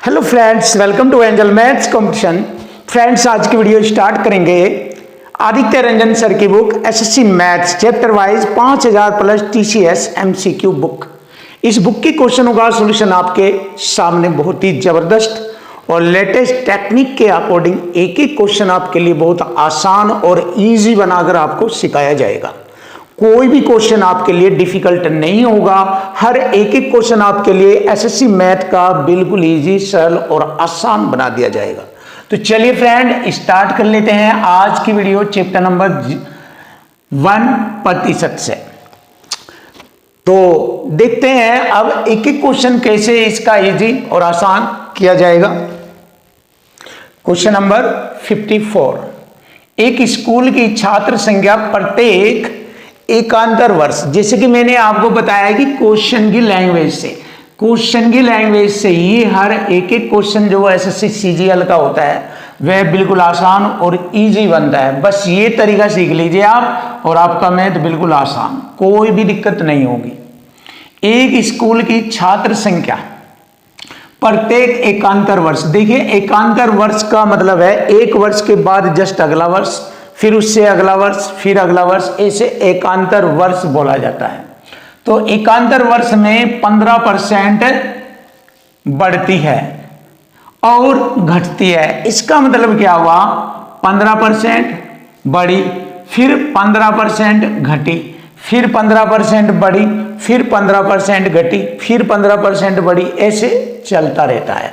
Hello friends, welcome to angel maths competition. Friends, आज की video start करेंगे Aditya Ranjan sir की book SSC maths chapter wise 5000 plus TCS MCQ book. इस book की क्वेश्चनों का सॉल्यूशन आपके सामने बहुत ही जबरदस्त और लेटेस्ट टेक्निक के अकॉर्डिंग एक एक क्वेश्चन आपके लिए बहुत आसान और इजी बनाकर आपको सिखाया जाएगा। कोई भी क्वेश्चन आपके लिए डिफिकल्ट नहीं होगा। हर एक एक क्वेश्चन आपके लिए एसएससी मैथ का बिल्कुल इजी, सरल और आसान बना दिया जाएगा। तो चलिए फ्रेंड, स्टार्ट कर लेते हैं आज की वीडियो चैप्टर नंबर 1% से। तो देखते हैं अब एक एक क्वेश्चन कैसे इसका इजी और आसान किया जाएगा। क्वेश्चन नंबर 54, एक स्कूल की छात्र संख्या प्रत्येक एकांतर वर्ष, जैसे कि मैंने आपको बताया कि क्वेश्चन की लैंग्वेज से ही हर एक एक क्वेश्चन जो एसएससी सीजीएल का होता है वह बिल्कुल आसान और इजी बनता है। बस ये तरीका सीख लीजिए आप और आपका मैथ बिल्कुल आसान, कोई भी दिक्कत नहीं होगी। एक स्कूल की छात्र संख्या प्रत्येक एकांतर वर्ष, देखिए एकांतर वर्ष का मतलब है एक वर्ष के बाद जस्ट अगला वर्ष, फिर उससे अगला वर्ष, फिर अगला वर्ष, ऐसे एकांतर वर्ष बोला जाता है। तो एकांतर वर्ष में 15% बढ़ती है और घटती है। इसका मतलब क्या हुआ, 15% बढ़ी, फिर 15% घटी, फिर 15% बढ़ी, फिर 15% घटी, फिर 15% बढ़ी, ऐसे चलता रहता है।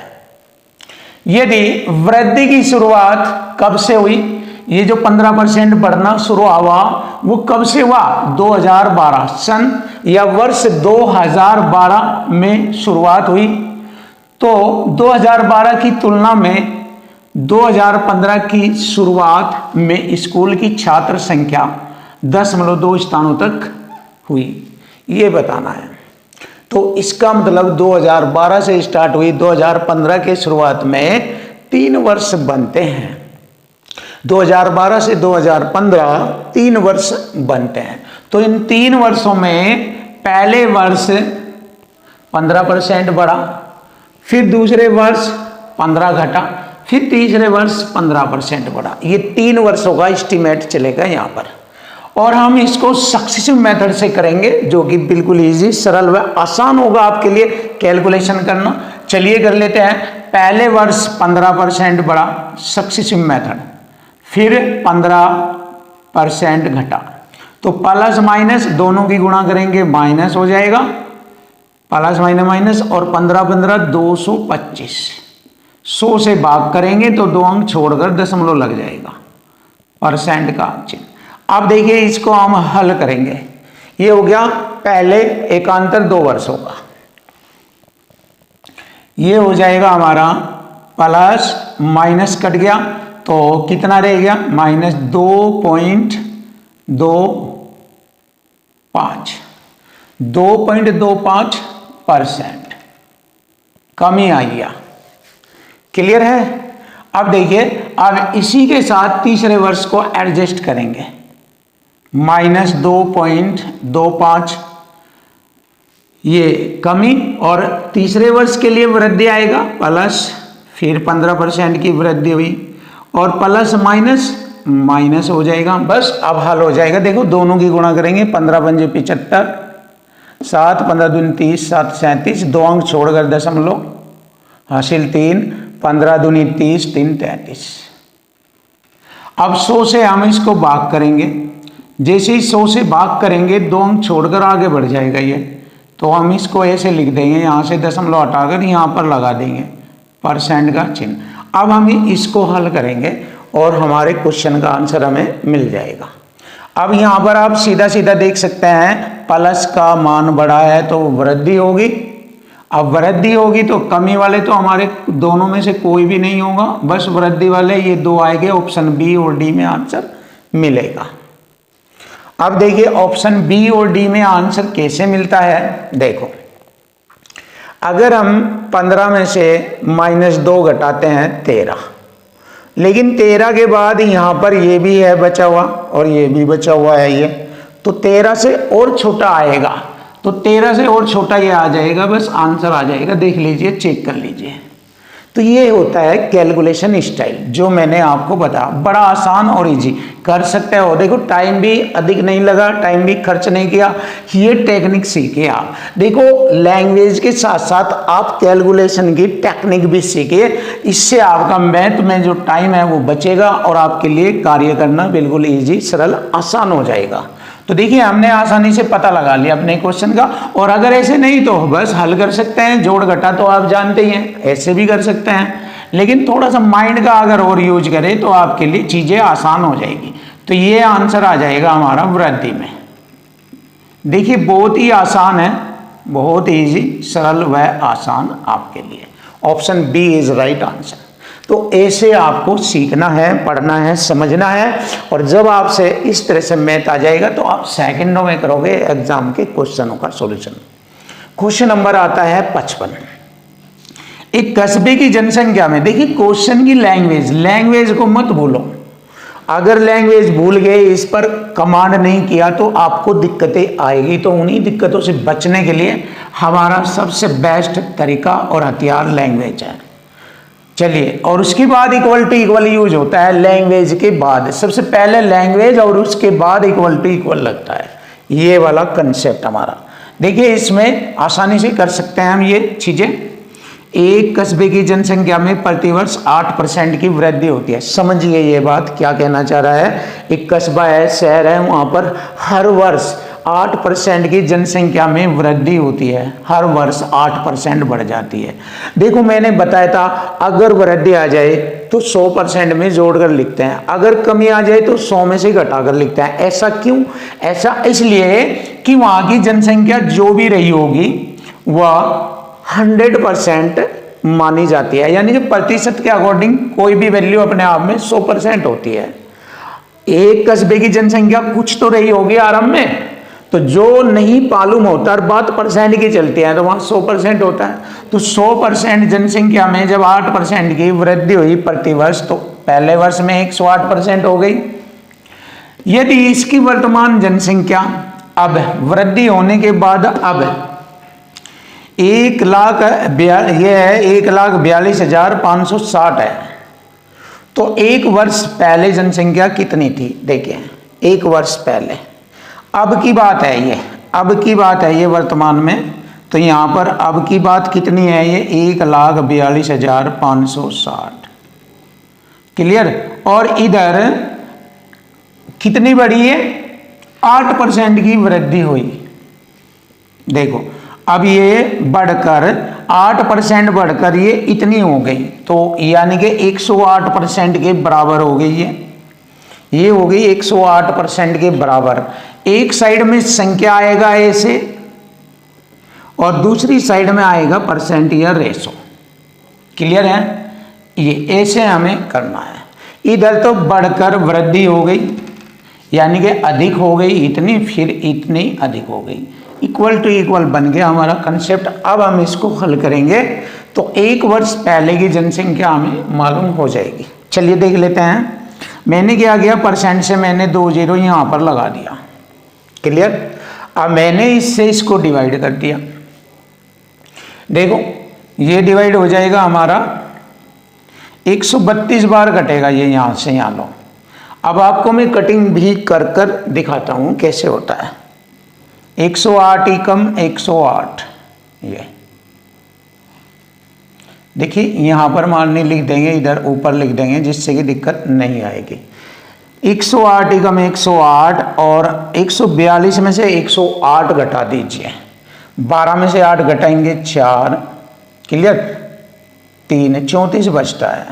यदि वृद्धि की शुरुआत कब से हुई, ये जो 15% बढ़ना शुरू हुआ वो कब से हुआ, 2012 सन या वर्ष 2012 में शुरुआत हुई। तो 2012 की तुलना में 2015 की शुरुआत में स्कूल की छात्र संख्या 10.2 स्थानों तक हुई, ये बताना है। तो इसका मतलब 2012 से स्टार्ट हुई, 2015 के शुरुआत में 3 वर्ष बनते हैं। 2012 से 2015 3 वर्ष बनते हैं। तो इन 3 वर्षों में पहले वर्ष 15% बढ़ा, फिर दूसरे वर्ष 15 घटा, फिर तीसरे वर्ष 15% बढ़ा। ये 3 वर्षों का एस्टीमेट चलेगा यहाँ पर, और हम इसको सक्सेसिव मेथड से करेंगे जो कि बिल्कुल इजी, सरल व आसान होगा आपके लिए कैलकुलेशन करना। चलिए कर लेते हैं। पहले वर्ष 15% बढ़ा सक्सेसिव मेथड, फिर 15% घटा, तो प्लस माइनस दोनों की गुणा करेंगे माइनस हो जाएगा, प्लस माइनस माइनस, और 15 225, 100 से भाग करेंगे तो 2 अंक छोड़कर दशमलव लग जाएगा, परसेंट का चिन्ह। अब देखिए इसको हम हल करेंगे। ये हो गया पहले एकांतर 2 वर्षों का, ये हो जाएगा हमारा प्लस माइनस कट गया तो कितना रह गया, -2.25, 2.25% कमी आई गया। क्लियर है। अब देखिए, अब इसी के साथ तीसरे वर्ष को एडजस्ट करेंगे, -2.25 ये कमी, और तीसरे वर्ष के लिए वृद्धि आएगा प्लस, फिर 15% की वृद्धि हुई और प्लस माइनस माइनस हो जाएगा। बस अब हल हो जाएगा। देखो दोनों की गुणा करेंगे, 15 पंजे 75, 7 15 दूनी 30, 7 37, 2 अंक छोड़कर दशमलव हासिल 3, 15 दूनी 30, 3 33। अब 100 से हम इसको भाग करेंगे, जैसे ही 100 से भाग करेंगे 2 अंक छोड़कर आगे बढ़ जाएगा ये, तो हम इसको ऐसे लिख देंगे, यहाँ से दशमलव हटाकर यहाँ पर लगा देंगे परसेंट का चिन्ह। अब हम इसको हल करेंगे और हमारे क्वेश्चन का आंसर हमें मिल जाएगा। अब यहाँ पर आप सीधा सीधा देख सकते हैं, प्लस का मान बढ़ा है तो वृद्धि होगी, अब वृद्धि होगी तो कमी वाले तो हमारे दोनों में से कोई भी नहीं होगा, बस वृद्धि वाले ये 2 आएंगे। ऑप्शन बी और डी में आंसर मिलेगा। अब देखिए ऑप्शन बी और डी में आंसर कैसे मिलता है। देखो, अगर हम 15 में से -2 घटाते हैं 13, लेकिन 13 के बाद यहाँ पर ये भी है बचा हुआ और ये भी बचा हुआ है ये, तो 13 से और छोटा आएगा, तो 13 से और छोटा ये आ जाएगा, बस आंसर आ जाएगा। देख लीजिए, चेक कर लीजिए। तो ये होता है कैलकुलेशन स्टाइल जो मैंने आपको बताया, बड़ा आसान और इजी कर सकते हो। देखो टाइम भी अधिक नहीं लगा, टाइम भी खर्च नहीं किया, ये टेक्निक सीखे आप। देखो लैंग्वेज के साथ साथ आप कैलकुलेशन की टेक्निक भी सीखिए, इससे आपका मैथ में जो टाइम है वो बचेगा और आपके लिए कार्य करना बिल्कुल इजी, सरल, आसान हो जाएगा। तो देखिए हमने आसानी से पता लगा लिया अपने क्वेश्चन का, और अगर ऐसे नहीं तो बस हल कर सकते हैं। जोड़ घटा तो आप जानते ही हैं, ऐसे भी कर सकते हैं, लेकिन थोड़ा सा माइंड का अगर और यूज करें तो आपके लिए चीजें आसान हो जाएगी। तो ये आंसर आ जाएगा हमारा वृद्धि में। देखिए बहुत ही आसान है, बहुत इजी, सरल व आसान आपके लिए। Option B is right answer. तो ऐसे आपको सीखना है, पढ़ना है, समझना है, और जब आपसे इस तरह से मैथ आ जाएगा तो आप सेकंडों में करोगे एग्जाम के क्वेश्चनों का सॉल्यूशन। क्वेश्चन नंबर आता है 55। एक कस्बे की जनसंख्या में, देखिए क्वेश्चन की लैंग्वेज को मत भूलो। अगर लैंग्वेज भूल गए, इस पर कमांड नहीं किया तो आपको दिक्कतें आएगी। तो उन्हीं दिक्कतों से बचने के लिए हमारा सबसे बेस्ट तरीका और हथियार लैंग्वेज है। चलिए, और उसके बाद इक्वल टू इक्वल यूज होता है। लैंग्वेज के बाद सबसे पहले लैंग्वेज और उसके बाद इक्वल टू इक्वल लगता है, ये वाला कंसेप्ट हमारा। देखिए इसमें आसानी से कर सकते हैं हम ये चीजें। एक कस्बे की जनसंख्या में प्रतिवर्ष 8% की वृद्धि होती है। समझिए ये बात क्या कहना चाह रहा है। एक कस्बा है, शहर है, वहां पर हर वर्ष 8% की जनसंख्या में वृद्धि होती है। हर वर्ष 8% बढ़ जाती है। देखो मैंने बताया था, अगर वृद्धि आ जाए तो 100% में जोड़कर लिखते हैं, अगर कमी आ जाए तो 100 में से घटाकर लिखते हैं। ऐसा क्यों? ऐसा इसलिए कि वहां की जनसंख्या जो भी रही होगी वह 100% मानी जाती है, यानी कि प्रतिशत के अकॉर्डिंग कोई भी वैल्यू अपने आप में 100% होती है। एक कस्बे की जनसंख्या कुछ तो रही होगी आरंभ में, तो जो नहीं मालूम होता और बात परसेंट की चलती है तो वहां 100% होता है। तो 100% जनसंख्या में जब 8% की वृद्धि हुई प्रतिवर्ष, तो पहले वर्ष में 108% हो गई। यदि इसकी वर्तमान जनसंख्या अब वृद्धि होने के बाद अब 1,42,560 है, तो एक वर्ष पहले जनसंख्या कितनी थी? देखिए एक वर्ष पहले, अब की बात है ये, अब की बात है ये वर्तमान में। तो यहां पर अब की बात कितनी है? ये 1,42,560। क्लियर? और इधर कितनी बढ़ी है? 8% की वृद्धि हुई। देखो अब ये बढ़कर 8% बढ़कर ये इतनी हो गई, तो यानी कि 108% के बराबर हो गई ये हो गई 108% के बराबर। एक साइड में संख्या आएगा ऐसे और दूसरी साइड में आएगा परसेंट या रेशो। क्लियर है? ये ऐसे हमें करना है। इधर तो बढ़कर वृद्धि हो गई, यानी कि अधिक हो गई इतनी, फिर इतनी अधिक हो गई, इक्वल टू इक्वल बन गया हमारा कंसेप्ट। अब हम इसको हल करेंगे तो एक वर्ष पहले की जनसंख्या हमें मालूम हो जाएगी। चलिए देख लेते हैं। मैंने क्या किया, परसेंट से मैंने 2 0 यहां पर लगा दिया। क्लियर? अब मैंने इससे इसको डिवाइड कर दिया। देखो ये डिवाइड हो जाएगा हमारा 132 बार कटेगा ये, यहां से यहां लो। अब आपको मैं कटिंग भी कर कर दिखाता हूं कैसे होता है। 108 ही कम 108, ये देखिए यहां पर मानने लिख देंगे, इधर ऊपर लिख देंगे जिससे कि दिक्कत नहीं आएगी। 108 ही कम 108, और 142 में से 108 घटा दीजिए। 12 में से 8 घटाएंगे 4, क्लियर? 3, 34 बचता है,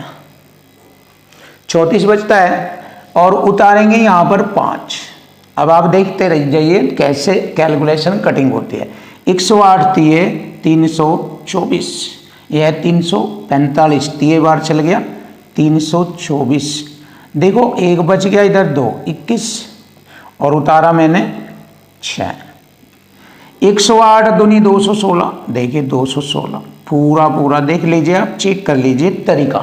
34 बचता है, और उतारेंगे यहां पर 5। अब आप देखते रह जाइए कैसे कैलकुलेशन कटिंग होती है। 108 दिए 324, यह 345, 3 बार चल गया 324। देखो एक बच गया इधर 2, 21, और उतारा मैंने 6। 108 दूनी 216, देखिए 216 पूरा देख लीजिए, आप चेक कर लीजिए तरीका।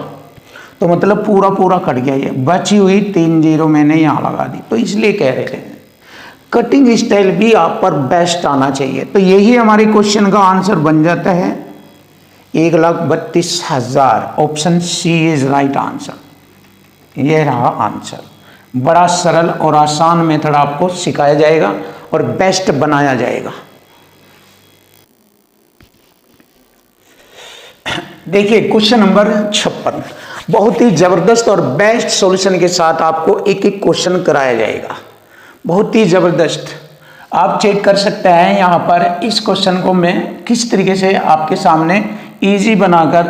तो मतलब पूरा कट गया। ये बची हुई 3 0 मैंने यहाँ लगा दी। तो इसलिए कह रहे थे कटिंग स्टाइल भी आप पर बेस्ट आना चाहिए। तो यही हमारे क्वेश्चन का आंसर बन जाता है। 1,32,000। Option C is right answer. ये रहा आंसर। बड़ा सरल और आसान मेथड आपको सिखाया जाएगा और बेस्ट बनाया जाएगा। देखिए क्वेश्चन नंबर 56 बहुत ही जबरदस्त और बेस्ट सॉल्यूशन के साथ आपको एक एक क्वेश्चन कराया जाएगा। बहुत ही जबरदस्त। आप चेक कर सकते हैं यहाँ पर इस क्वेश्चन को मैं किस तरीके से आपके सामने इजी बनाकर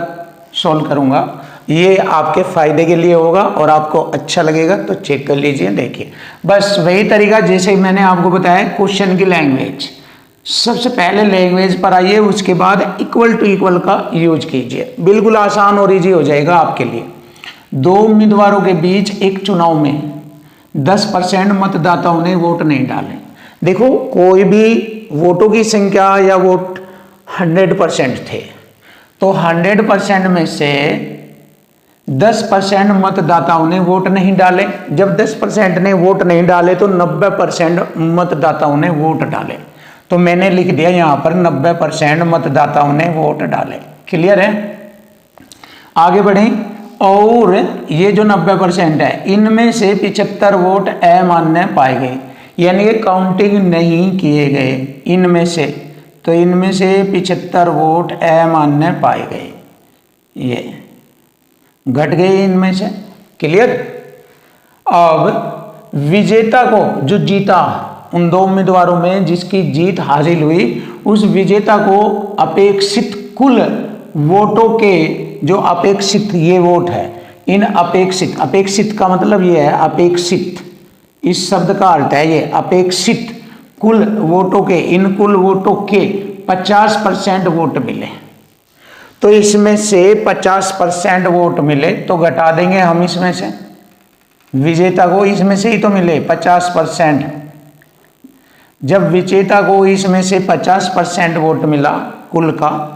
सॉल्व करूँगा। ये आपके फायदे के लिए होगा और आपको अच्छा लगेगा तो चेक कर लीजिए। देखिए बस वही तरीका जैसे मैंने आपको बताया क्वेश्चन की लैंग्वेज। सबसे पहले लैंग्वेज पर आइए, उसके बाद इक्वल टू इक्वल का यूज कीजिए। बिल्कुल आसान और इजी हो जाएगा आपके लिए। दो उम्मीदवारों के बीच एक चुनाव में 10% मतदाताओं ने वोट नहीं डाले। देखो कोई भी वोटों की संख्या या वोट 100% थे, तो 100% में से 10% मतदाताओं ने वोट नहीं डाले। जब 10% ने वोट नहीं डाले तो 90% मतदाताओं ने वोट डाले। तो मैंने लिख दिया यहाँ पर 90% मतदाताओं ने वोट डाले। क्लियर है? आगे बढ़ें। और ये जो 90% है इनमें से 75 वोट अमान्य पाए गए, यानी कि काउंटिंग नहीं किए गए इनमें से। तो इनमें से 75 वोट अमान्य पाए गए, ये घट गए इनमें से। क्लियर? अब विजेता को जो जीता, उन दो उम्मीदवारों में जिसकी जीत हासिल हुई, उस विजेता को अपेक्षित कुल वोटों के जो अपेक्षित ये वोट है, इन अपेक्षित का मतलब ये है अपेक्षित, इस शब्द का अर्थ है ये अपेक्षित कुल वोटों के, इन कुल वोटों के 50% वोट मिले। तो इसमें से 50% वोट मिले तो घटा देंगे हम इसमें से। विजेता को इसमें से ही तो मिले 50%। जब विजेता को इसमें से 50% वोट मिला कुल का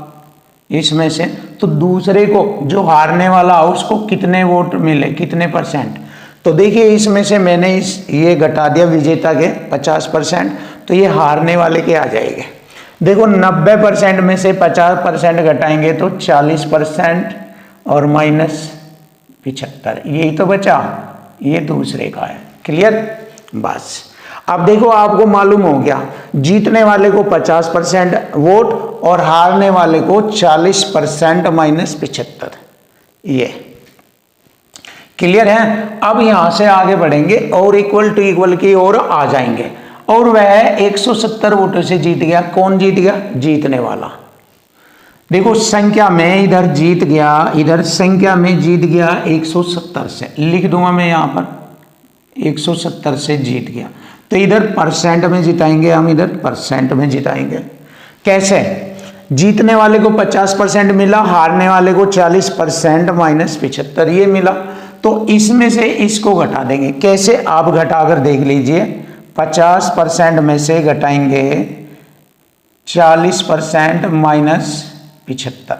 इसमें से, तो दूसरे को जो हारने वाला उसको कितने वोट मिले, कितने %? तो देखिए इसमें से मैंने ये घटा दिया विजेता के 50%, तो ये हारने वाले के आ जाएंगे। देखो 90% में से 50% घटाएंगे तो 40% और -75, यही तो बचा, ये दूसरे का है। क्लियर? बस अब देखो आपको मालूम हो गया जीतने वाले को 50% वोट और हारने वाले को 40% -75, ये क्लियर है। अब यहां से आगे बढ़ेंगे और इक्वल टू इक्वल की ओर आ जाएंगे, और वह 170 वोटों से जीत गया। कौन जीत गया? जीतने वाला। देखो संख्या में इधर जीत गया, इधर संख्या में जीत गया 170 से, लिख दूंगा मैं यहां पर 170 से जीत गया। तो इधर % में जिताएंगे हम, इधर % में जिताएंगे। कैसे? जीतने वाले को 50% मिला, हारने वाले को 40% -75 ये मिला। तो इसमें से इसको घटा देंगे। कैसे? आप घटाकर देख लीजिए। 50% में से घटाएंगे 40% -75।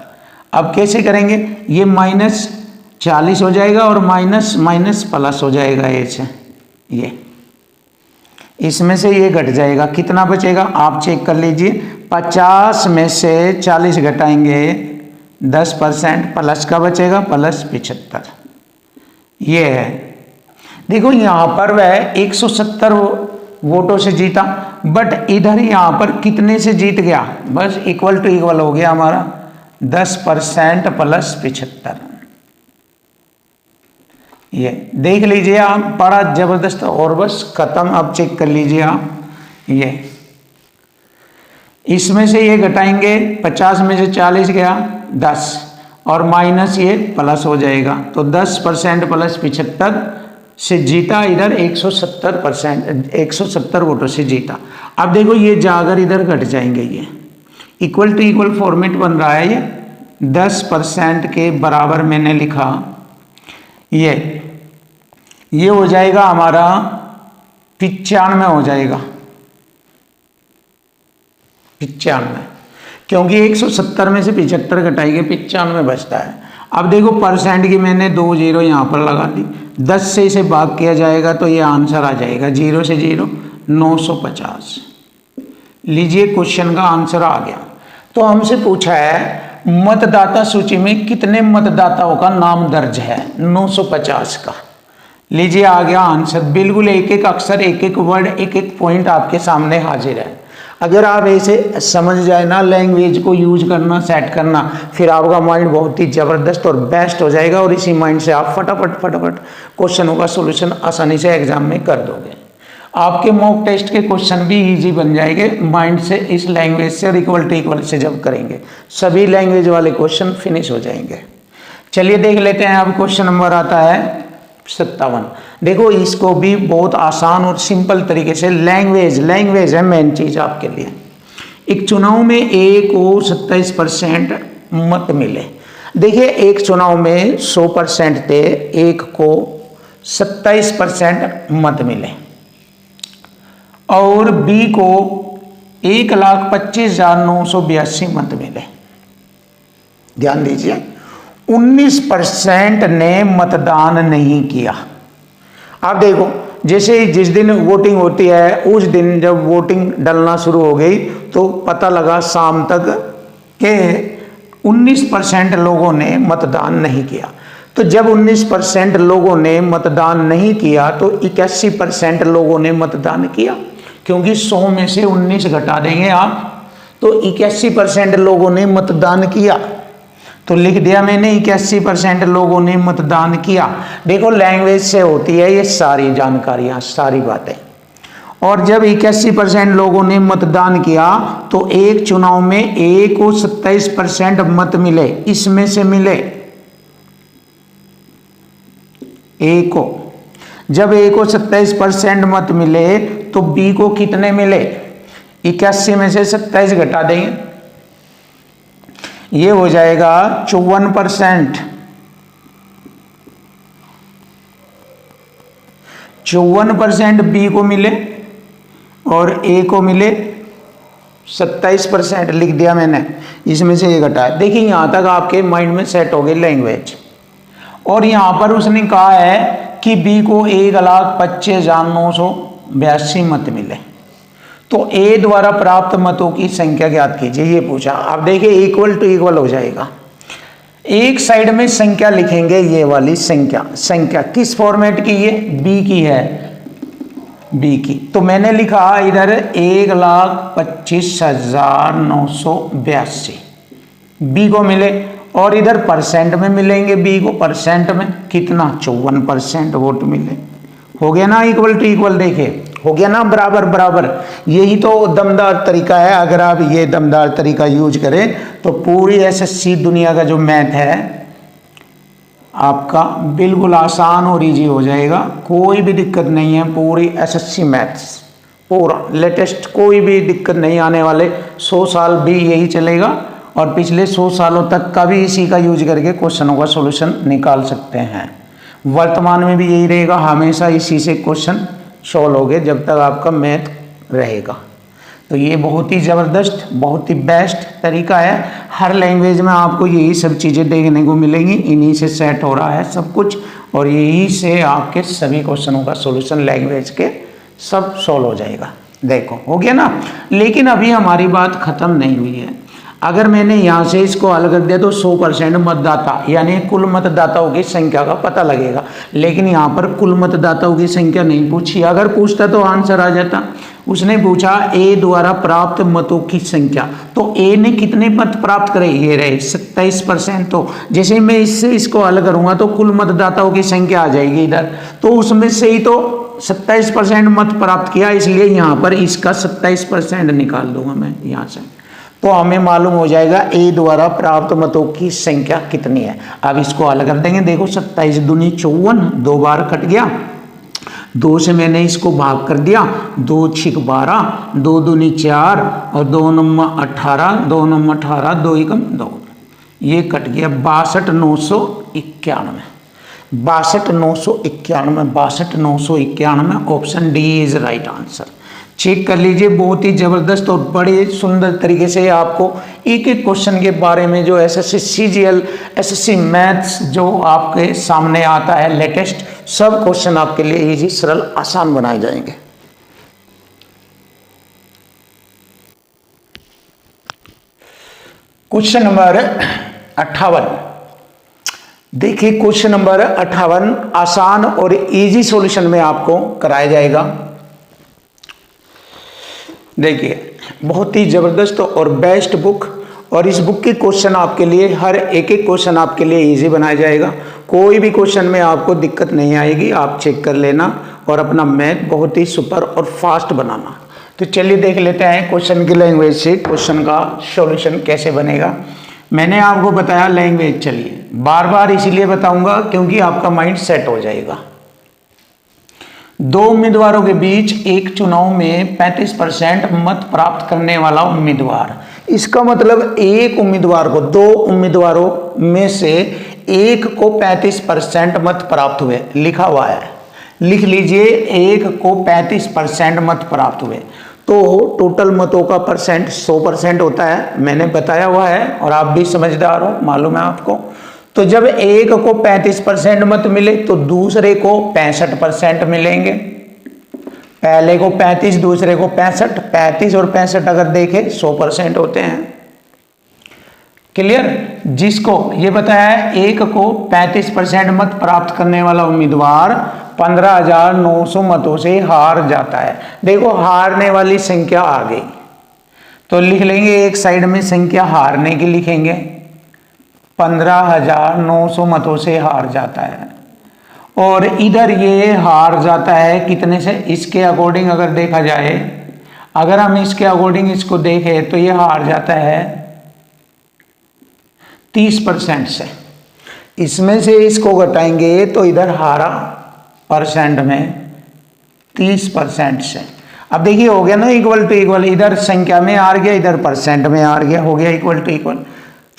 अब कैसे करेंगे? ये -40 हो जाएगा और माइनस माइनस प्लस हो जाएगा ऐसे, ये इसमें से ये घट जाएगा। कितना बचेगा आप चेक कर लीजिए। 50 में से 40 घटाएंगे 10% प्लस का बचेगा +75, ये है। देखो यहाँ पर वह 170 वोटों से जीता, बट इधर यहाँ पर कितने से जीत गया? बस इक्वल टू इक्वल हो गया हमारा 10% +75। ये देख लीजिए आप, बड़ा जबरदस्त। और बस खत्म। अब चेक कर लीजिए आप, ये इसमें से ये घटाएंगे 50 में से 40 गया 10 और माइनस ये प्लस हो जाएगा। तो 10% +75 से जीता इधर 170% वोटों से जीता। अब देखो ये जाकर इधर घट जाएंगे, ये इक्वल टू इक्वल फॉर्मेट बन रहा है। ये 10% के बराबर मैंने लिखा, ये हो जाएगा हमारा 95 हो जाएगा 95, क्योंकि 170 में से 75 घटाएंगे 95 बचता है। अब देखो % की मैंने 2 0 यहाँ पर लगा दी। 10 से इसे भाग किया जाएगा तो ये आंसर आ जाएगा 0 से 0 950। लीजिए क्वेश्चन का आंसर आ गया। तो हमसे पूछा है मतदाता सूची में कितने मतदाताओं का नाम दर्ज है? 950 का। लीजिए आ गया आंसर। बिल्कुल एक एक अक्षर, एक एक वर्ड, एक एक पॉइंट आपके सामने हाजिर है। अगर आप ऐसे समझ जाए ना लैंग्वेज को यूज करना, सेट करना, फिर आपका माइंड बहुत ही जबरदस्त और बेस्ट हो जाएगा और इसी माइंड से आप फटाफट फटाफट क्वेश्चनों का सॉल्यूशन आसानी से एग्जाम में कर दोगे। आपके मॉक टेस्ट के क्वेश्चन भी इजी बन जाएंगे माइंड से, इस लैंग्वेज से और इक्वल टू इक्वल से जब करेंगे सभी लैंग्वेज वाले क्वेश्चन फिनिश हो जाएंगे। चलिए देख लेते हैं। अब क्वेश्चन नंबर आता है 57। देखो इसको भी बहुत आसान और सिंपल तरीके से, लैंग्वेज है मेन चीज आपके लिए। एक चुनाव में ए को 27% मत मिले। देखिए एक चुनाव में 100% थे, एक को 27% मत मिले और बी को 1,25,982 मत मिले। ध्यान दीजिए 19% ने मतदान नहीं किया। आप देखो जैसे जिस दिन वोटिंग होती है उस दिन जब वोटिंग डलना शुरू हो गई तो पता लगा शाम तक के 19% लोगों ने मतदान नहीं किया। तो जब 19% लोगों ने मतदान नहीं किया तो 81% लोगों ने मतदान किया, क्योंकि 100 में से 19 घटा देंगे आप तो 81% लोगों ने मतदान किया। तो लिख दिया मैंने 81% लोगों ने मतदान किया। देखो लैंग्वेज से होती है ये सारी जानकारियां, सारी बातें। और जब 81% लोगों ने मतदान किया तो एक चुनाव में ए को 27% मत मिले, इसमें से मिले ए को। जब ए को 27% मत मिले तो बी को कितने मिले? 81 में से 27 घटा देंगे, ये हो जाएगा 54%। 54% बी को मिले और ए को मिले 27%। लिख दिया मैंने, इसमें से ये घटाया। देखिए यहां तक आपके माइंड में सेट हो गई लैंग्वेज। और यहां पर उसने कहा है कि बी को 1,25,982 मत मिले, तो ए द्वारा प्राप्त मतों की संख्या ज्ञात कीजिए, ये पूछा। अब देखिए इक्वल टू इक्वल हो जाएगा। एक साइड में संख्या लिखेंगे, ये वाली संख्या किस फॉर्मेट की? ये बी की है, बी की। तो मैंने लिखा इधर 1,25,982 बी को मिले और इधर परसेंट में मिलेंगे बी को। परसेंट में कितना? 54% वोट मिले। हो गया ना इक्वल टू इक्वल? देखिए हो गया ना बराबर बराबर। यही तो दमदार तरीका है। अगर आप ये दमदार तरीका यूज करें तो पूरी एसएससी दुनिया का जो मैथ है आपका बिल्कुल आसान और इजी हो जाएगा। कोई भी दिक्कत नहीं है। पूरी एसएससी मैथ्स पूरा लेटेस्ट, कोई भी दिक्कत नहीं आने वाले। 100 साल भी यही चलेगा और पिछले 100 सालों तक का भी इसी का यूज करके क्वेश्चनों का सॉल्यूशन निकाल सकते हैं। वर्तमान में भी यही रहेगा, हमेशा इसी से क्वेश्चन सॉल्व होगे जब तक आपका मैथ रहेगा। तो ये बहुत ही ज़बरदस्त, बहुत ही बेस्ट तरीका है। हर लैंग्वेज में आपको यही सब चीज़ें देखने को मिलेंगी। इन्हीं से सेट हो रहा है सब कुछ और यही से आपके सभी क्वेश्चनों का सॉल्यूशन लैंग्वेज के सब सॉल्व हो जाएगा। देखो हो गया ना। लेकिन अभी हमारी बात ख़त्म नहीं हुई है। अगर मैंने यहाँ से इसको हल कर दिया तो 100% मतदाता यानी कुल मतदाताओं की संख्या का पता लगेगा। लेकिन यहाँ पर कुल मतदाताओं की संख्या नहीं पूछी। अगर पूछता तो आंसर आ जाता। उसने पूछा ए द्वारा प्राप्त मतों की संख्या, तो ए ने कितने मत प्राप्त करे? ये रहे 27%। तो जैसे मैं इससे इसको हल करूंगा तो कुल मतदाताओं की संख्या आ जाएगी इधर, तो उसमें से ही तो 27% मत प्राप्त किया, इसलिए यहाँ पर इसका 27% निकाल दूंगा मैं यहाँ से। तो हमें मालूम हो जाएगा ए द्वारा प्राप्त मतों की संख्या कितनी है। अब इसको हल कर देंगे। देखो 27 दूनी 54, 2 बार कट गया, 2 से मैंने इसको भाग कर दिया, 2 छिक 12, 2 दूनी 4 और 2 नम्मा 18, 2 नम्मा 18, 2 एकम 2, ये कट गया 62,991। 62,991, 62,991। Option D is right answer. Check कर लीजिए। बहुत ही जबरदस्त और बड़े सुंदर तरीके से आपको एक एक क्वेश्चन के बारे में जो एसएससी सीजीएल, एसएससी मैथ्स जो आपके सामने आता है लेटेस्ट, सब क्वेश्चन आपके लिए इजी, सरल, आसान बनाए जाएंगे। Question number 58। देखिए क्वेश्चन नंबर 58 आसान और इजी सॉल्यूशन में आपको कराया जाएगा। देखिए बहुत ही जबरदस्त और बेस्ट बुक, और इस बुक के क्वेश्चन आपके लिए हर एक एक क्वेश्चन आपके लिए इजी बनाया जाएगा। कोई भी क्वेश्चन में आपको दिक्कत नहीं आएगी, आप चेक कर लेना और अपना मैथ बहुत ही सुपर और फास्ट बनाना। तो चलिए देख लेते हैं क्वेश्चन की लैंग्वेज से क्वेश्चन का सॉल्यूशन कैसे बनेगा। मैंने आपको बताया लैंग्वेज, चलिए बार बार इसीलिए बताऊंगा क्योंकि आपका माइंड सेट हो जाएगा। दो उम्मीदवारों के बीच एक चुनाव में 35% मत प्राप्त करने वाला उम्मीदवार, इसका मतलब एक उम्मीदवार को, दो उम्मीदवारों में से एक को 35% मत प्राप्त हुए, लिखा हुआ है, लिख लीजिए एक को 35% मत प्राप्त हुए। तो टोटल मतों का परसेंट 100% होता है, मैंने बताया हुआ है और आप भी समझदार हो, मालूम है आपको। तो जब एक को 35% मत मिले तो दूसरे को 65% मिलेंगे। पहले को 35, दूसरे को 65, 35 और 65 अगर देखें 100% होते हैं। क्लियर? जिसको ये बताया है एक को 35% मत प्राप्त करने वाला उम्मीदवार 15,900 मतों से हार जाता है। देखो हारने वाली संख्या आ गई तो लिख लेंगे, एक साइड में संख्या हारने की लिखेंगे, 15,900 मतों से हार जाता है। और इधर ये हार जाता है कितने से, इसके अकॉर्डिंग अगर देखा जाए, अगर हम इसके अकॉर्डिंग इसको देखें तो ये हार जाता है 30% से। इसमें से इसको घटाएंगे तो इधर हारा परसेंट में 30% से। अब देखिए हो गया ना इक्वल टू इक्वल, इधर संख्या में हार गया, इधर परसेंट में हार गया, हो गया इक्वल टू इक्वल।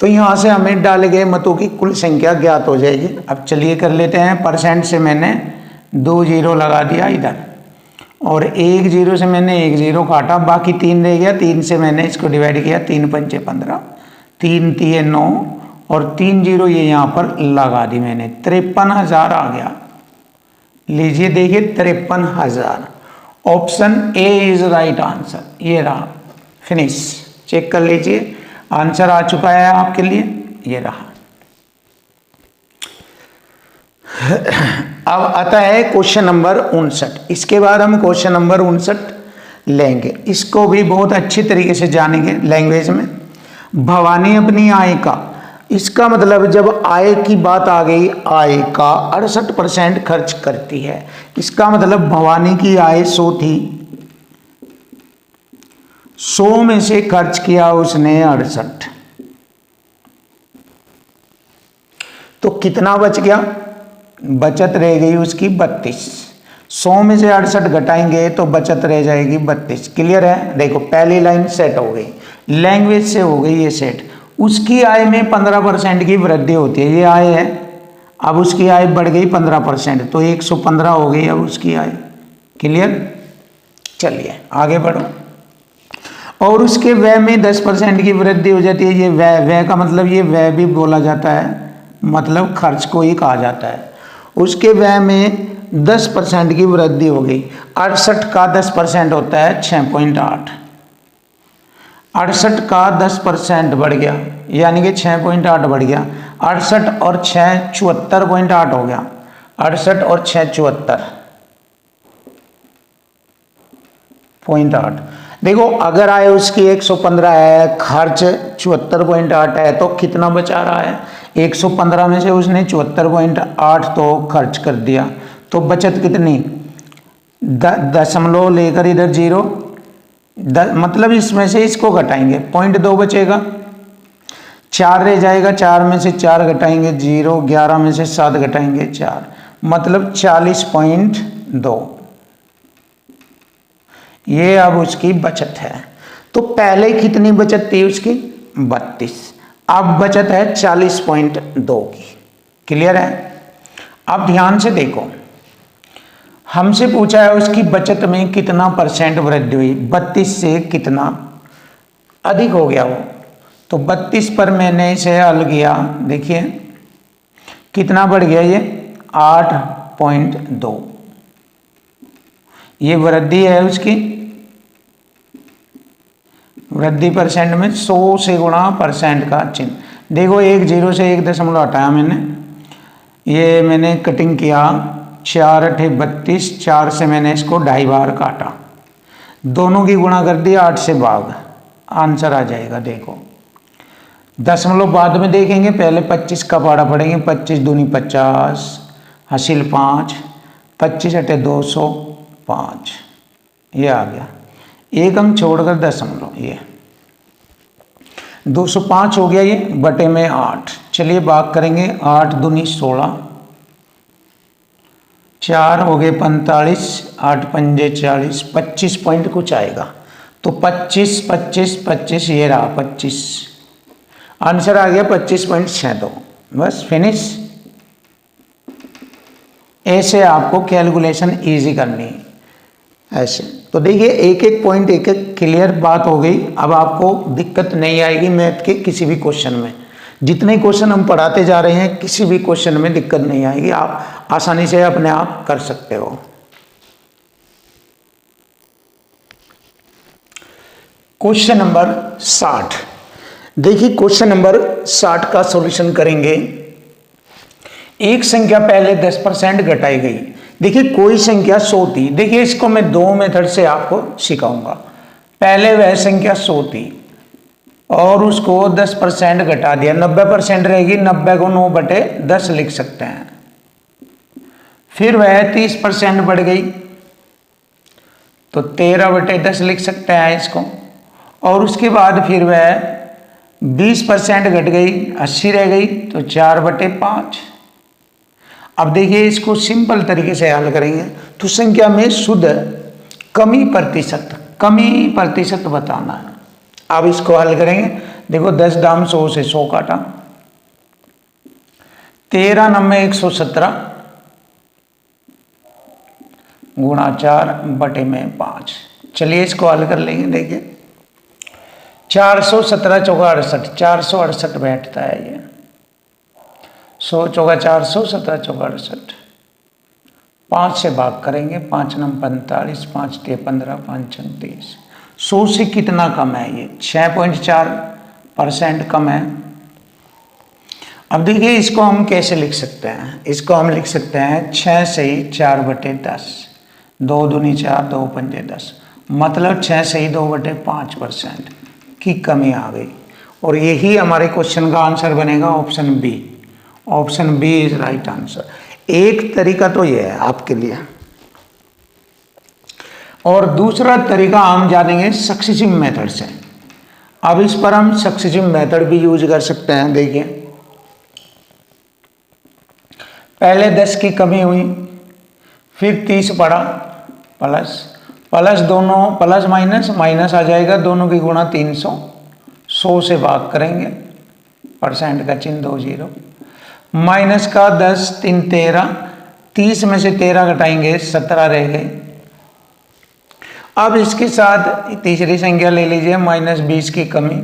तो यहाँ से हमें डाले गए मतों की कुल संख्या ज्ञात हो जाएगी। अब चलिए कर लेते हैं। परसेंट से मैंने 2 जीरो लगा दिया इधर, और 1 जीरो से मैंने 1 जीरो काटा, बाकी 3 रह गया, 3 से मैंने इसको डिवाइड किया, 3 पंचे 15, 3 तिये 9 और 3 जीरो ये यहाँ पर लगा दी मैंने, 53,000 आ गया। लीजिए देखिए 53,000। Option A is right answer, ये रहा, फिनिश। चेक कर लीजिए आंसर आ चुका है आपके लिए, ये रहा। अब आता है क्वेश्चन नंबर 59। इसके बाद हम क्वेश्चन नंबर 59 लेंगे, इसको भी बहुत अच्छी तरीके से जानेंगे लैंग्वेज में। भवानी अपनी आय का, इसका मतलब जब आय की बात आ गई, आय का 68% खर्च करती है। इसका मतलब भवानी की आय 100 थी, 100 में से खर्च किया उसने 68, तो कितना बच गया? बचत रह गई उसकी 32। 100 में से 68 घटाएंगे तो बचत रह जाएगी 32। क्लियर है? देखो पहली लाइन सेट हो गई, लैंग्वेज से हो गई ये सेट। उसकी आय में 15% की वृद्धि होती है, ये आय है, अब उसकी आय बढ़ गई 15%, तो 115 हो गई अब उसकी आय। क्लियर? चलिए आगे बढ़ो। और उसके व्यय में 10% की वृद्धि हो जाती है। ये व्यय का मतलब ये व्यय भी बोला जाता है, मतलब खर्च को ही कहा जाता है। उसके व्यय में 10% की वृद्धि हो गई। 68 का 10% होता है 6.8, 68 का 10% बढ़ गया, यानी कि 6.8 बढ़ गया। 68 और 6 74.8 हो गया, 68 और 6 74.8। देखो अगर आय उसकी 115 है, खर्च 74.8 है, तो कितना बचा रहा है? 115 में से उसने 74.8 तो खर्च कर दिया, तो बचत कितनी? दशमलव लेकर इधर जीरो, मतलब इसमें से इसको घटाएंगे 0.2 बचेगा, 4 रह जाएगा, 4 में से 4 घटाएंगे 0, 11 में से 7 घटाएंगे 4, मतलब 40.2। ये अब उसकी बचत है। तो पहले कितनी बचत थी उसकी? 32, अब बचत है 40.2 की। क्लियर है? अब ध्यान से देखो, हमसे पूछा है उसकी बचत में कितना परसेंट वृद्धि हुई। 32 से कितना अधिक हो गया वो, तो 32 पर मैंने इसे हल किया, देखिए कितना बढ़ गया ये 8.2। ये वृद्धि है उसकी, वृद्धि परसेंट में 100 से गुणा परसेंट का चिन्ह। देखो एक जीरो से 1 दशमलव हटाया मैंने, ये मैंने कटिंग किया 4 अठे 32, 4 से मैंने इसको 2.5 बार काटा, दोनों की गुणा कर दिया 8 से भाग, आंसर आ जाएगा। देखो दशमलव बाद में देखेंगे, पहले 25 का पाड़ा पड़ेंगे। 25 दूनी 50, हासिल 5, 25 अठे 205, ये आ गया। एक अंक छोड़कर दशमलव, ये 205 हो गया, ये बटे में 8। चलिए भाग करेंगे, 8 दूनी 16, 4 हो गए 45, 8 पंजे 40, 25 पॉइंट कुछ आएगा। तो 25 25 25, ये रहा 25, आंसर आ गया 25.62। बस फिनिश। ऐसे आपको कैलकुलेशन इजी करनी है ऐसे। तो देखिए एक एक पॉइंट एक एक क्लियर बात हो गई। अब आपको दिक्कत नहीं आएगी मैथ के किसी भी क्वेश्चन में। जितने क्वेश्चन हम पढ़ाते जा रहे हैं किसी भी क्वेश्चन में दिक्कत नहीं आएगी, आप आसानी से अपने आप कर सकते हो। Question number 60। देखिए क्वेश्चन नंबर 60 का सॉल्यूशन करेंगे। एक संख्या पहले 10% घटाई गई। देखिए कोई संख्या 100 थी। देखिए इसको मैं 2 मेथड से आपको सिखाऊंगा। पहले वह संख्या 100 थी और उसको 10% घटा दिया, 90% रहेगी। 90 को 9/10 लिख सकते हैं। फिर वह 30% बढ़ गई तो 13/10 लिख सकते हैं इसको। और उसके बाद फिर वह 20% घट गई, 80 रह गई तो 4/5। अब देखिए इसको सिंपल तरीके से हल करेंगे तो संख्या में शुद्ध कमी प्रतिशत बताना है। अब इसको हल करेंगे। देखो 10 दाम 100 से 100 काटा, 13 9 117 गुणा 4/5। चलिए इसको हल कर लेंगे। देखिए 417 चौका 68, 468 बैठता है ये। 100 चौका 400, 17 चौका 68। 5 से भाग करेंगे, 5 9 45, 5 3 15, 5 6 30। 100 से कितना कम है ये? 6.4% कम है। अब देखिए इसको हम कैसे लिख सकते हैं। इसको हम लिख सकते हैं 6 से 4/10, 2 दूनी 4, 2 पंजे 10, मतलब 6 से 2/5% की कमी आ गई। और यही हमारे क्वेश्चन का आंसर बनेगा option B. Option B is right answer. एक तरीका तो ये है आपके लिए, और दूसरा तरीका हम जानेंगे सक्सेसिव मेथड से। अब इस पर हम सक्सेसिव मेथड भी यूज कर सकते हैं। देखिए पहले 10 की कमी हुई, फिर 30 पड़ा, प्लस दोनों प्लस माइनस आ जाएगा, दोनों की गुणा 300, 100 से भाग करेंगे, परसेंट का चिन्ह 2 0, माइनस का 10 3 13, 30 में से 13 घटाएंगे 17 रह गए। अब इसके साथ तीसरी संख्या ले लीजिए, -20 की कमी,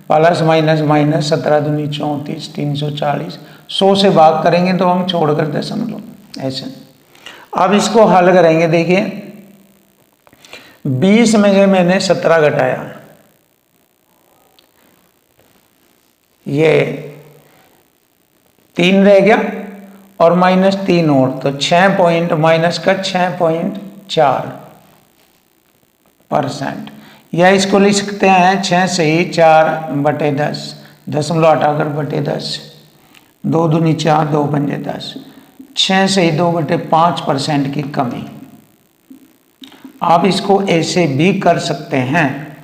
प्लस माइनस 17 दूनी 34, 340, 100 से भाग करेंगे तो हम छोड़कर दशमलव ऐसे। अब इसको हल करेंगे। देखिए 20 में से मैंने 17 घटाया, ये 3 रह गया और -3 और, तो 6 पॉइंट माइनस का 6.4%। या इसको लिख सकते हैं 6 से 4/10, दशमलव हटाकर बटे 10, 2 दूनी 4, 2 पंजे 10, 6 से 2/5% की कमी। आप इसको ऐसे भी कर सकते हैं।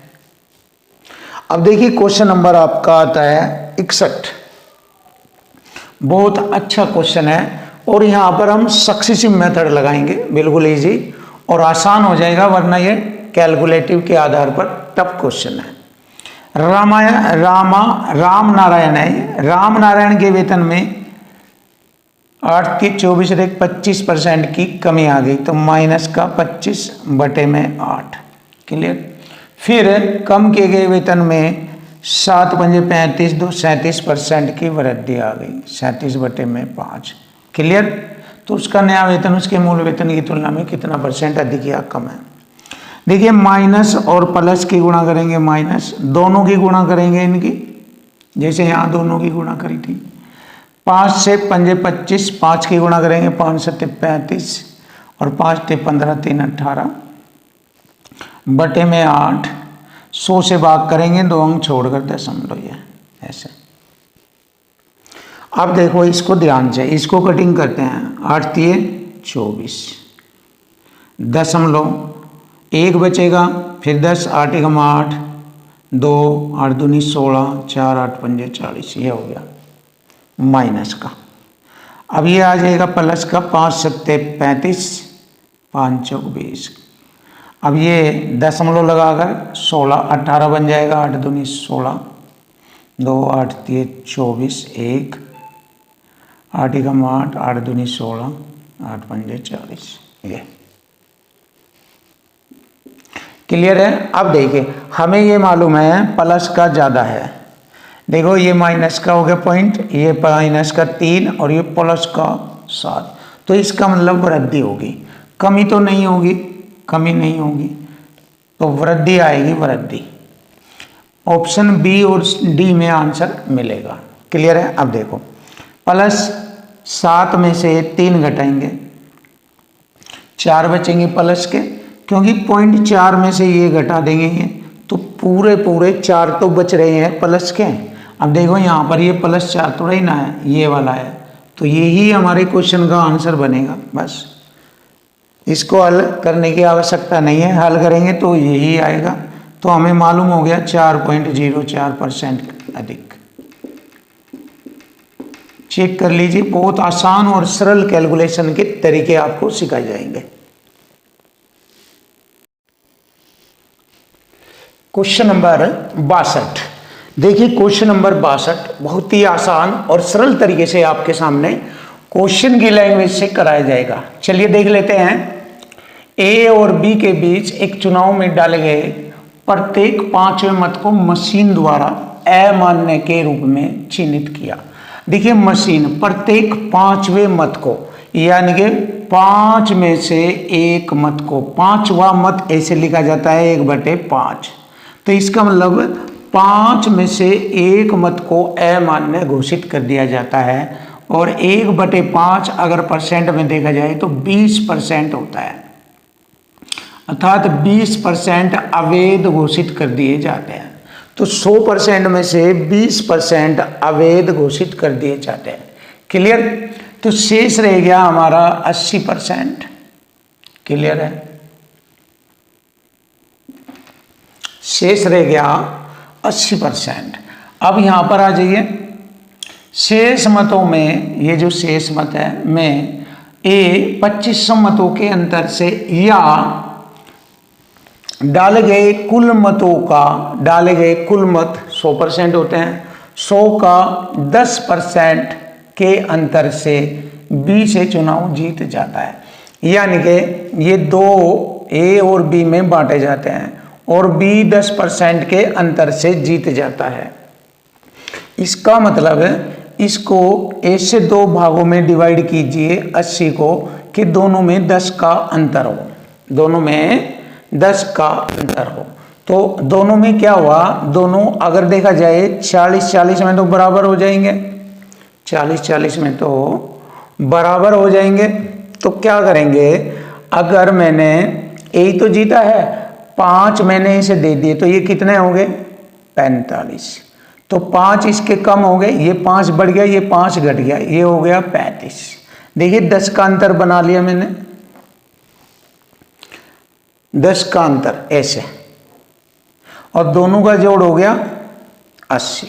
अब देखिए क्वेश्चन नंबर आपका आता है 61। बहुत अच्छा क्वेश्चन है और यहाँ पर हम सक्सेसिव मेथड लगाएंगे, बिल्कुल इजी और आसान हो जाएगा, वरना ये कैलकुलेटिव के आधार पर टफ क्वेश्चन है। राम नारायण है। राम नारायण के वेतन में 8 की 24 रेख 25% की कमी आ गई, तो माइनस का 25/8। क्लियर। फिर कम किए गए वेतन में 7 पंजे 35, 2 37% की वृद्धि आ गई, 37/5। क्लियर। तो उसका नया वेतन उसके मूल वेतन की तुलना में कितना % अधिक या कम है। देखिए माइनस और प्लस की गुणा करेंगे, माइनस दोनों की गुणा करेंगे इनकी, जैसे यहाँ दोनों की गुणा करी थी। 5 से 5 25, 5 की गुणा करेंगे, 5 7 35 और 5 टे 15 3 18 बटे में 8, 100 से भाग करेंगे, 2 अंक छोड़कर दशमलव, ये ऐसे। अब देखो इसको ध्यान से, इसको कटिंग करते हैं। 8 तिये 24, दशमलव 1 बचेगा, फिर 10, 8 एकम 8, 2 8 दूनी 16, 4 8 पंजे 40, ये हो गया माइनस का। अब ये आ जाएगा प्लस का, 5 7 35, 5 चौक 20। अब ये दशमलव लगाकर 16 18 बन जाएगा, 8 दूनी 16, 2 8 तिये 24, 1 8 एकम 8, 8 दूनी 16, 8 पंजे 40, ये क्लियर है। अब देखिए हमें ये मालूम है प्लस का ज़्यादा है, देखो ये माइनस का हो गया पॉइंट, ये माइनस का 3 और ये प्लस का 7, तो इसका मतलब वृद्धि होगी, कमी तो नहीं होगी, कमी नहीं होगी, तो वृद्धि आएगी, वृद्धि। ऑप्शन बी और डी में आंसर मिलेगा। क्लियर है। अब देखो प्लस 7 में से 3 घटाएंगे, 4 बचेंगे प्लस के, क्योंकि पॉइंट 4 में से ये घटा देंगे ये, तो पूरे 4 तो बच रहे हैं प्लस के। अब देखो यहाँ पर ये प्लस 4 थोड़ा ही ना है, ये वाला है, तो यही हमारे क्वेश्चन का आंसर बनेगा। बस इसको हल करने की आवश्यकता नहीं है, हल करेंगे तो यही आएगा। तो हमें मालूम हो गया 4.04% अधिक। चेक कर लीजिए, बहुत आसान और सरल कैलकुलेशन के तरीके आपको सिखाए जाएंगे। क्वेश्चन नंबर 62, देखिए क्वेश्चन नंबर 62 बहुत ही आसान और सरल तरीके से आपके सामने क्वेश्चन की लैंग्वेज से कराया जाएगा। चलिए देख लेते हैं। ए और बी के बीच एक चुनाव में डाले गए प्रत्येक 5वें मत को मशीन द्वारा अमान्य के रूप में चिन्हित किया। देखिए मशीन प्रत्येक 5वें मत को, यानी कि 5 में से एक मत को, 5वां मत ऐसे लिखा जाता है 1/5, तो इसका मतलब 5 में से एक मत को अमान्य घोषित कर दिया जाता है। और 1/5 अगर परसेंट में देखा जाए तो 20% होता है, अर्थात 20% अवैध घोषित कर दिए जाते हैं। तो 100% में से 20% अवैध घोषित कर दिए जाते हैं। क्लियर। तो शेष रह गया हमारा 80%। क्लियर है। शेष रह गया 80%। अब यहां पर आ जाइए, शेष मतों में, ये जो शेष मत है में ए 2500 मतों के अंतर से या डाले गए कुल मतों का, डाले गए कुल मत 100% होते हैं, 100 का 10% के अंतर से बी से चुनाव जीत जाता है। यानी कि ये दो ए और बी में बांटे जाते हैं और बी 10% के अंतर से जीत जाता है। इसका मतलब इसको ए से 2 भागों में डिवाइड कीजिए 80 को, कि दोनों में 10 का अंतर हो, दोनों में 10 का अंतर हो। तो दोनों में क्या हुआ, दोनों अगर देखा जाए 40-40 में तो बराबर हो जाएंगे, 40-40 में तो बराबर हो जाएंगे। तो क्या करेंगे, अगर मैंने यही तो जीता है, 5 मैंने इसे दे दिए तो ये कितने हो गए 45, तो 5 इसके कम हो गए, ये 5 बढ़ गया, ये 5 घट गया, ये हो गया 35। देखिए 10 का अंतर बना लिया मैंने, 10 का अंतर ऐसे, और दोनों का जोड़ हो गया 80,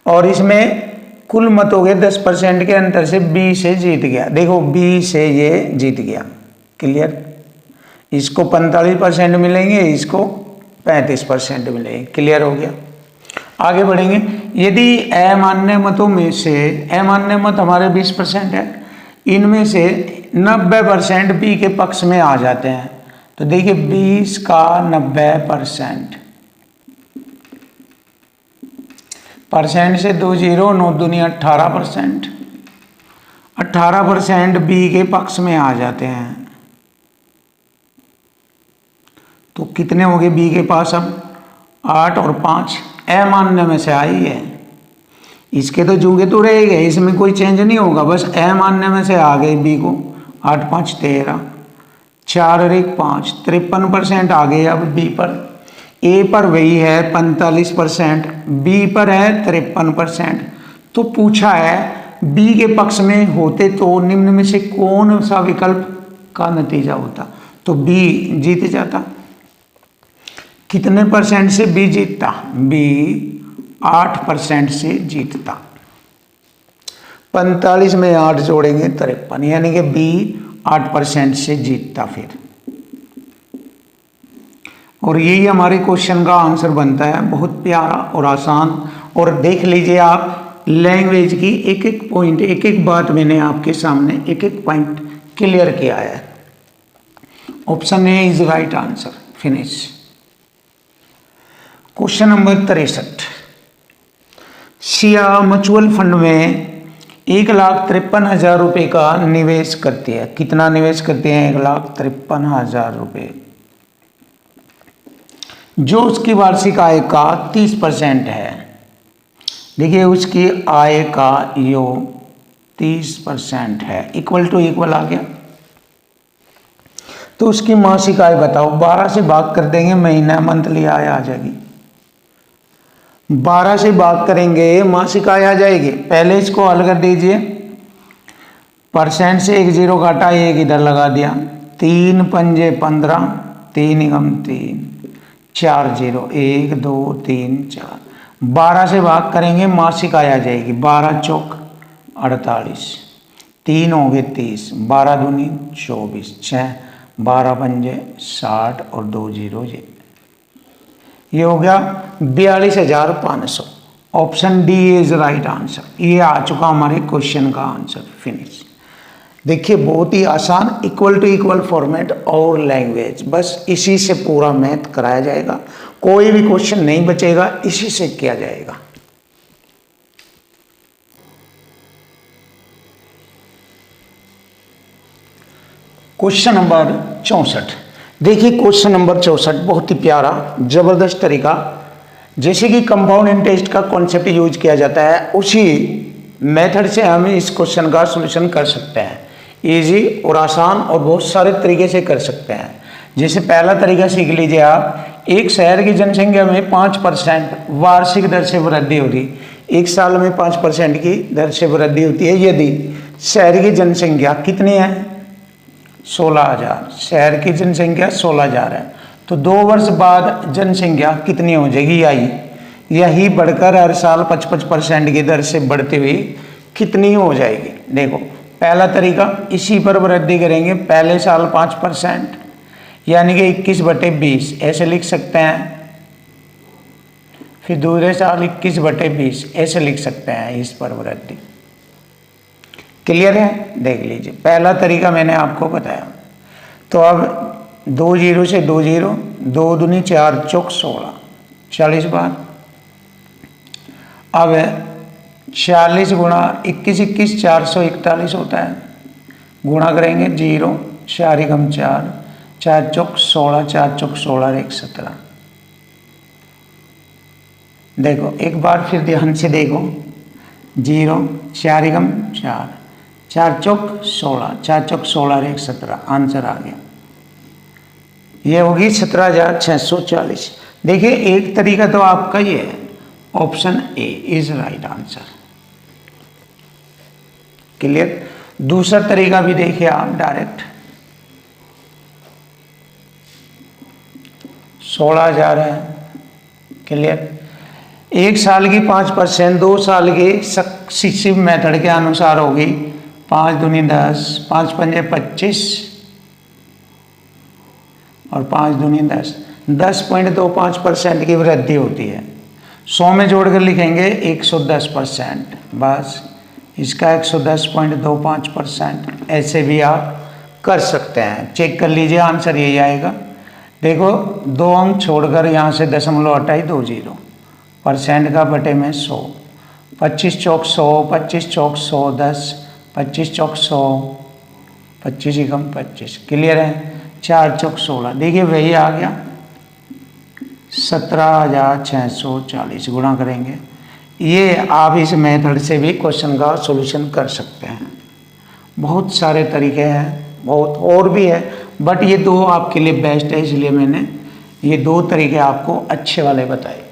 और इसमें कुल मत हो गए 10% के अंतर से बी से जीत गया। देखो बी से ये जीत गया। क्लियर। इसको 45% मिलेंगे, इसको 35% मिलेंगे। क्लियर हो गया। आगे बढ़ेंगे। यदि अमान्य मतों में से, अमान्य मत हमारे 20% है, इनमें से 90% बी के पक्ष में आ जाते हैं। तो देखिए 20 का 90%, परसेंट से 2 0, 9 दूनी 18%, 18% बी के पक्ष में आ जाते हैं। तो कितने हो गए बी के पास अब 8 और 5, ए मानने में से आई है, इसके तो जूगे तो रहेगा, इसमें कोई चेंज नहीं होगा, बस ए मानने में से आ गए बी को, 8 5 13, 4 और 1 5, 53% आ गए अब बी पर। ए पर वही है 45%, बी पर है 53%। तो पूछा है बी के पक्ष में होते तो निम्न में से कौन सा विकल्प का नतीजा होता, तो बी जीत जाता। कितने परसेंट से बी जीतता, बी 8% से जीतता। 45 में 8 जोड़ेंगे 53, यानी कि बी 8% से जीतता फिर। और यही हमारे क्वेश्चन का आंसर बनता है, बहुत प्यारा और आसान। और देख लीजिए आप लैंग्वेज की एक एक पॉइंट, एक एक बात मैंने आपके सामने एक एक पॉइंट क्लियर किया है। Option A is right answer, finish. Question number 63, Siya mutual fund में 1,53,000 रुपये का निवेश करती है। कितना निवेश करते हैं, 1,53,000 रुपये, जो उसकी वार्षिक आय का 30% है। देखिए उसकी आय का योग 30% है, इक्वल टू इक्वल आ गया। तो उसकी मासिक आय बताओ, 12 से भाग कर देंगे, महीना मंथली आय आ जाएगी। 12 से भाग करेंगे मासिक आय आ जाएगी। पहले इसको हल कर दीजिए, परसेंट से एक जीरो काटा, एक इधर लगा दिया, 3 पंजे 15, 3 एकम 3, 4 जीरो, 1 2 3 4। 12 से भाग करेंगे मासिक आय आ जाएगी, 12 चौक 48, 3 हो गए 30, 12 दूनी 24, 6 12 पंजे 60 और 2 जीरो, ये हो गया 42,500। Option D is right answer. ये आ चुका हमारे क्वेश्चन का आंसर, फिनिश। देखिए बहुत ही आसान, इक्वल टू इक्वल फॉर्मेट और लैंग्वेज, बस इसी से पूरा मैथ कराया जाएगा। कोई भी क्वेश्चन नहीं बचेगा, इसी से किया जाएगा। क्वेश्चन नंबर 64, देखिए क्वेश्चन नंबर 64 बहुत ही प्यारा जबरदस्त तरीका, जैसे कि कंपाउंड इंटरेस्ट का कॉन्सेप्ट यूज किया जाता है, उसी मेथड से हम इस क्वेश्चन का सॉल्यूशन कर सकते हैं। इजी और आसान और बहुत सारे तरीके से कर सकते हैं। जैसे पहला तरीका सीख लीजिए आप, एक शहर की जनसंख्या में 5% वार्षिक दर से वृद्धि हो रही, एक साल में 5% की दर से वृद्धि होती है। यदि शहर की जनसंख्या कितनी है, 16,000, शहर की जनसंख्या 16,000 है, तो 2 वर्ष बाद जनसंख्या कितनी हो जाएगी, यही बढ़कर हर साल 55% की दर से बढ़ती हुई कितनी हो जाएगी। देखो पहला तरीका, इसी पर वृद्धि करेंगे, पहले साल 5%, यानी कि 21/20 ऐसे लिख सकते हैं, फिर दूसरे साल 21/20 ऐसे लिख सकते हैं, इस पर वृद्धि। क्लियर है, देख लीजिए पहला तरीका मैंने आपको बताया। तो अब 2 जीरो से 2 जीरो, 2 दूनी 4 चौक 16, 40 बार। अब 46 गुणा 21 21 441 होता है, गुणा करेंगे 0 4 एकम 4, 4 चौक 16, 4 चौक 16 1 17। देखो एक बार फिर ध्यान से देखो, 0 4 एकम 4, 4 चौक 16, 4 चौक 16 1 17, आंसर आ गया। ये होगी 17,640। देखिए एक तरीका तो आपका ये है, option A is right answer. Clear. दूसरा तरीका भी देखिए आप, डायरेक्ट 16,000 है। क्लियर। एक साल की 5%, 2 साल के सक्सेसिव मेथड के अनुसार होगी 5 दूनी 10, 5 पंजे 25 और 5 दूनी 10, 10.25% की वृद्धि होती है। 100 में जोड़कर लिखेंगे 110%, बस इसका 110.25%। ऐसे भी आप कर सकते हैं, चेक कर लीजिए, आंसर यही आएगा। देखो 2 अंक छोड़कर यहाँ से दशमलव हटाई, 2 जीरो, परसेंट का बटे में 100, 25 चौक 100, 25 चौक 100 10, 25 चौक 100, 25 एकम 25। क्लियर है। 4 चौक 16, देखिए वही आ गया 17,640 गुणा करेंगे। ये आप इस मेथड से भी क्वेश्चन का सॉल्यूशन कर सकते हैं। बहुत सारे तरीके हैं, बहुत और भी है, बट ये दो आपके लिए बेस्ट है, इसलिए मैंने ये दो तरीके आपको अच्छे वाले बताए।